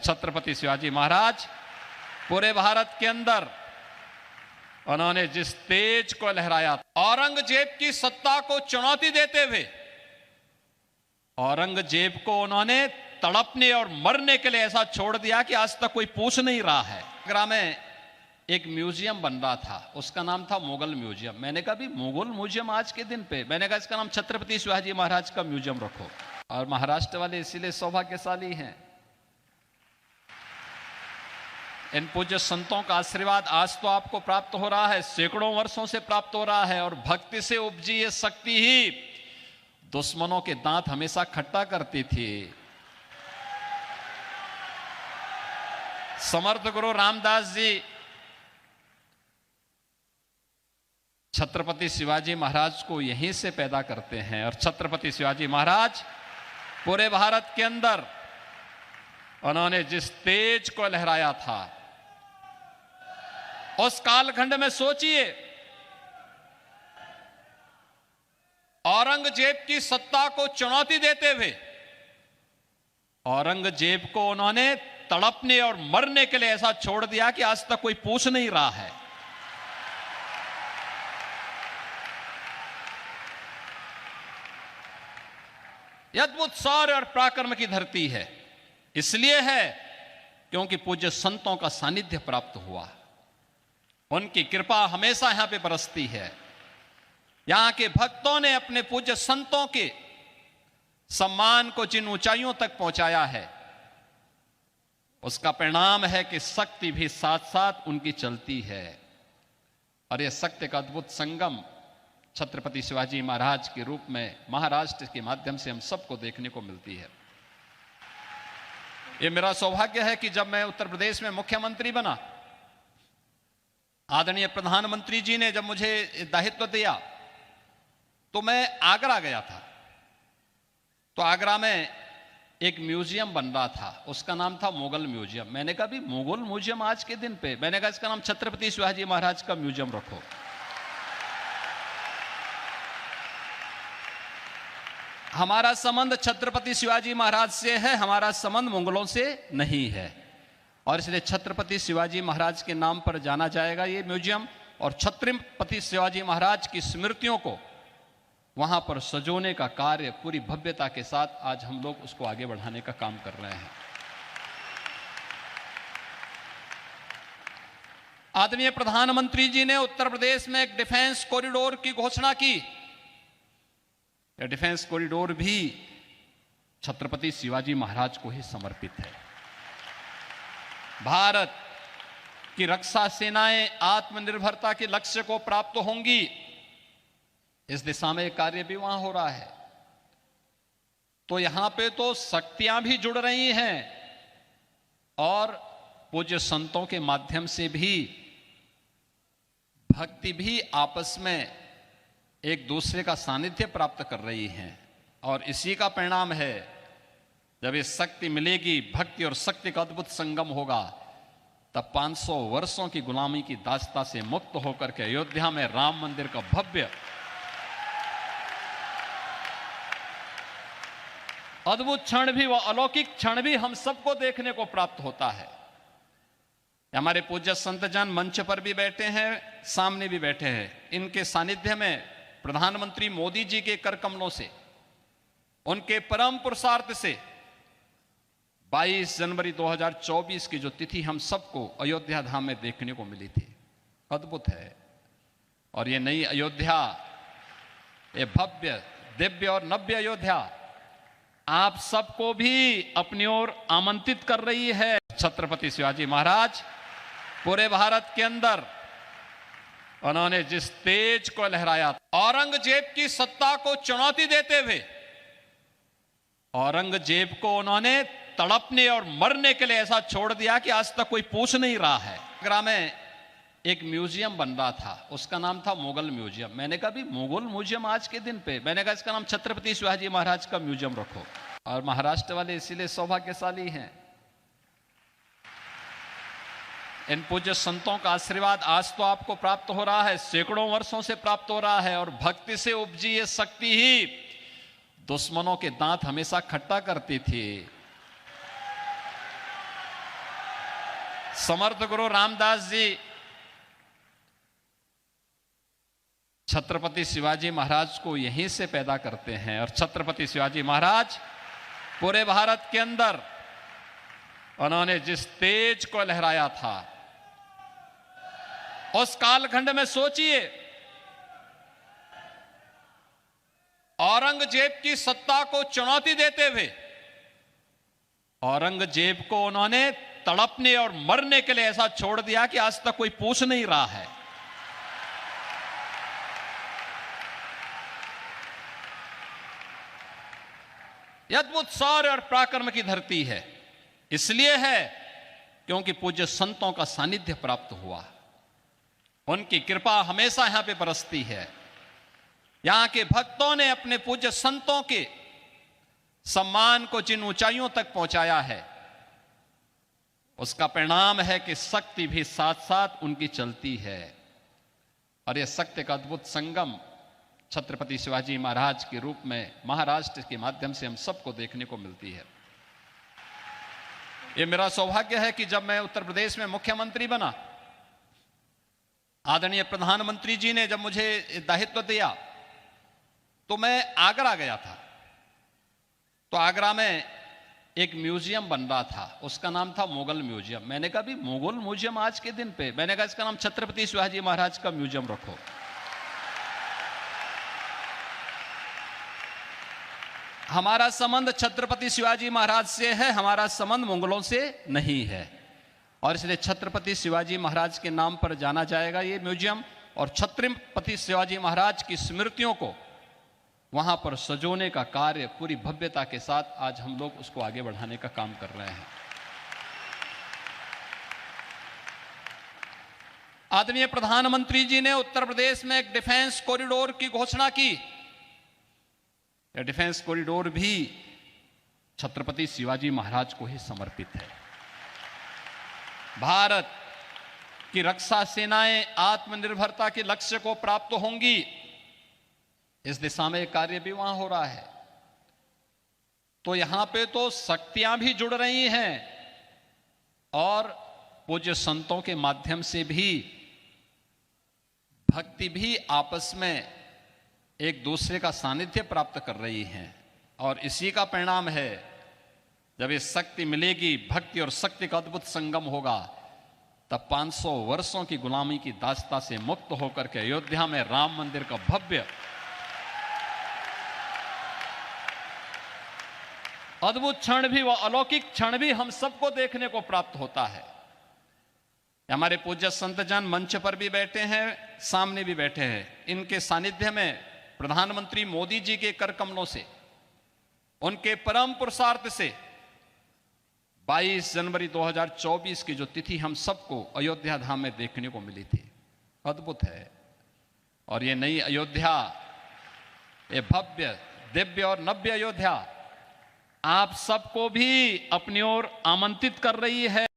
छत्रपति शिवाजी महाराज पूरे भारत के अंदर उन्होंने जिस तेज को लहराया, औरंगजेब की सत्ता को चुनौती देते हुए औरंगजेब को उन्होंने तड़पने और मरने के लिए ऐसा छोड़ दिया कि आज तक कोई पूछ नहीं रहा है। आगरा में एक म्यूजियम बन रहा था, उसका नाम था मुगल म्यूजियम। मैंने कहा भी मुगल म्यूजियम आज के दिन पे, मैंने कहा इसका नाम छत्रपति शिवाजी महाराज का म्यूजियम रखो। और महाराष्ट्र वाले इसीलिए सौभाग्यशाली हैं, इन पूज्य संतों का आशीर्वाद आज तो आपको प्राप्त हो रहा है, सैकड़ों वर्षों से प्राप्त हो रहा है। और भक्ति से उपजी ये शक्ति ही दुश्मनों के दांत हमेशा खट्टा करती थी। समर्थ गुरु रामदास जी छत्रपति शिवाजी महाराज को यहीं से पैदा करते हैं। और छत्रपति शिवाजी महाराज पूरे भारत के अंदर उन्होंने जिस तेज को लहराया था, उस कालखंड में सोचिए, औरंगजेब की सत्ता को चुनौती देते हुए औरंगजेब को उन्होंने तड़पने और मरने के लिए ऐसा छोड़ दिया कि आज तक कोई पूछ नहीं रहा है। यह अद्भुत शौर्य और पराक्रम की धरती है। इसलिए है क्योंकि पूज्य संतों का सानिध्य प्राप्त हुआ, उनकी कृपा हमेशा यहां पे बरसती है। यहां के भक्तों ने अपने पूज्य संतों के सम्मान को जिन ऊंचाइयों तक पहुंचाया है, उसका परिणाम है कि शक्ति भी साथ साथ उनकी चलती है। और यह शक्ति का अद्भुत संगम छत्रपति शिवाजी महाराज के रूप में महाराष्ट्र के माध्यम से हम सबको देखने को मिलती है। यह मेरा सौभाग्य है कि जब मैं उत्तर प्रदेश में मुख्यमंत्री बना, आदरणीय प्रधानमंत्री जी ने जब मुझे दायित्व दिया तो मैं आगरा गया था। तो आगरा में एक म्यूजियम बन रहा था, उसका नाम था मुगल म्यूजियम। मैंने कहा भी मुगल म्यूजियम आज के दिन पे, मैंने कहा इसका नाम छत्रपति शिवाजी महाराज का म्यूजियम रखो। हमारा संबंध छत्रपति शिवाजी महाराज से है, हमारा संबंध मुगलों से नहीं है। और इसलिए छत्रपति शिवाजी महाराज के नाम पर जाना जाएगा ये म्यूजियम। और छत्रपति शिवाजी महाराज की स्मृतियों को वहां पर सजोने का कार्य पूरी भव्यता के साथ आज हम लोग उसको आगे बढ़ाने का काम कर रहे हैं। आदरणीय प्रधानमंत्री जी ने उत्तर प्रदेश में एक डिफेंस कॉरिडोर की घोषणा की। यह डिफेंस कॉरिडोर भी छत्रपति शिवाजी महाराज को ही समर्पित है। भारत की रक्षा सेनाएं आत्मनिर्भरता के लक्ष्य को प्राप्त होंगी, इस दिशा में कार्य भी वहां हो रहा है। तो यहां पे तो शक्तियां भी जुड़ रही हैं और पूज्य संतों के माध्यम से भी भक्ति भी आपस में एक दूसरे का सानिध्य प्राप्त कर रही हैं। और इसी का परिणाम है, जब ये शक्ति मिलेगी, भक्ति और शक्ति का अद्भुत संगम होगा, तब 500 वर्षों की गुलामी की दास्ता से मुक्त होकर के अयोध्या में राम मंदिर का भव्य अद्भुत क्षण भी, वह अलौकिक क्षण भी हम सबको देखने को प्राप्त होता है। हमारे पूज्य संतजन मंच पर भी बैठे हैं, सामने भी बैठे हैं। इनके सानिध्य में प्रधानमंत्री मोदी जी के कर कमलों से, उनके परम पुरुषार्थ से 22 जनवरी 2024 की जो तिथि हम सबको अयोध्या धाम में देखने को मिली थी, अद्भुत है। और ये नई अयोध्या, ये भव्य दिव्य और नव्य अयोध्या आप सबको भी अपनी ओर आमंत्रित कर रही है। छत्रपति शिवाजी महाराज पूरे भारत के अंदर उन्होंने जिस तेज को लहराया, औरंगजेब की सत्ता को चुनौती देते हुए औरंगजेब को उन्होंने तड़पने और मरने के लिए ऐसा छोड़ दिया कि आज तक कोई पूछ नहीं रहा है। आगरा में एक म्यूजियम बन रहा था, उसका नाम था मुगल म्यूजियम। मैंने कहा भी मुगल म्यूजियम आज के दिन पे, मैंने कहा इसका नाम छत्रपति शिवाजी महाराज का म्यूजियम रखो। और महाराष्ट्र वाले इसीलिए सौभाग्यशाली हैं, इन पूज्य संतों का आशीर्वाद आज तो आपको प्राप्त हो रहा है, सैकड़ों वर्षों से प्राप्त हो रहा है। और भक्ति से उपजी ये शक्ति ही दुश्मनों के दांत हमेशा खट्टा करती थी। समर्थ गुरु रामदास जी छत्रपति शिवाजी महाराज को यहीं से पैदा करते हैं और छत्रपति शिवाजी महाराज पूरे भारत के अंदर उन्होंने जिस तेज को लहराया था, उस कालखंड में सोचिए, औरंगजेब की सत्ता को चुनौती देते हुए औरंगजेब को उन्होंने तड़पने और मरने के लिए ऐसा छोड़ दिया कि आज तक कोई पूछ नहीं रहा है। यह अद्भुत शौर्य और पराक्रम की धरती है। इसलिए है क्योंकि पूज्य संतों का सानिध्य प्राप्त हुआ, उनकी कृपा हमेशा यहां पे बरसती है। यहां के भक्तों ने अपने पूज्य संतों के सम्मान को जिन ऊंचाइयों तक पहुंचाया है, उसका परिणाम है कि शक्ति भी साथ साथ उनकी चलती है। और यह शक्ति का अद्भुत संगम छत्रपति शिवाजी महाराज के रूप में महाराष्ट्र के माध्यम से हम सबको देखने को मिलती है। यह मेरा सौभाग्य है कि जब मैं उत्तर प्रदेश में मुख्यमंत्री बना, आदरणीय प्रधानमंत्री जी ने जब मुझे दायित्व दिया तो मैं आगरा गया था। तो आगरा में एक म्यूजियम बन रहा था, उसका नाम था मुगल म्यूजियम। मैंने कहा भी मुगल म्यूजियम आज के दिन पे, मैंने कहा इसका नाम छत्रपति शिवाजी महाराज का म्यूजियम रखो। हमारा संबंध छत्रपति शिवाजी महाराज से है, हमारा संबंध मुगलों से नहीं है। और इसलिए छत्रपति शिवाजी महाराज के नाम पर जाना जाएगा ये म्यूजियम, और छत्रपति शिवाजी महाराज की स्मृतियों को वहां पर सजोने का कार्य पूरी भव्यता के साथ आज हम लोग उसको आगे बढ़ाने का काम कर रहे हैं। आदरणीय प्रधानमंत्री जी ने उत्तर प्रदेश में एक डिफेंस कॉरिडोर की घोषणा की। यह डिफेंस कॉरिडोर भी छत्रपति शिवाजी महाराज को ही समर्पित है। भारत की रक्षा सेनाएं आत्मनिर्भरता के लक्ष्य को प्राप्त होंगी, इस दिशा में कार्य भी वहां हो रहा है। तो यहां पे तो शक्तियां भी जुड़ रही हैं और पूज्य संतों के माध्यम से भी भक्ति भी आपस में एक दूसरे का सानिध्य प्राप्त कर रही हैं। और इसी का परिणाम है, जब ये शक्ति मिलेगी, भक्ति और शक्ति का अद्भुत संगम होगा, तब 500 वर्षों की गुलामी की दास्ता से मुक्त होकर के अयोध्या में राम मंदिर का भव्य अद्भुत क्षण भी, वह अलौकिक क्षण भी हम सबको देखने को प्राप्त होता है। हमारे पूज्य संतजन मंच पर भी बैठे हैं, सामने भी बैठे हैं। इनके सानिध्य में प्रधानमंत्री मोदी जी के कर कमलों से, उनके परम पुरुषार्थ से 22 जनवरी 2024 की जो तिथि हम सबको अयोध्या धाम में देखने को मिली थी, अद्भुत है। और ये नई अयोध्या, ये भव्य दिव्य और नव्य अयोध्या आप सबको भी अपनी ओर आमंत्रित कर रही है।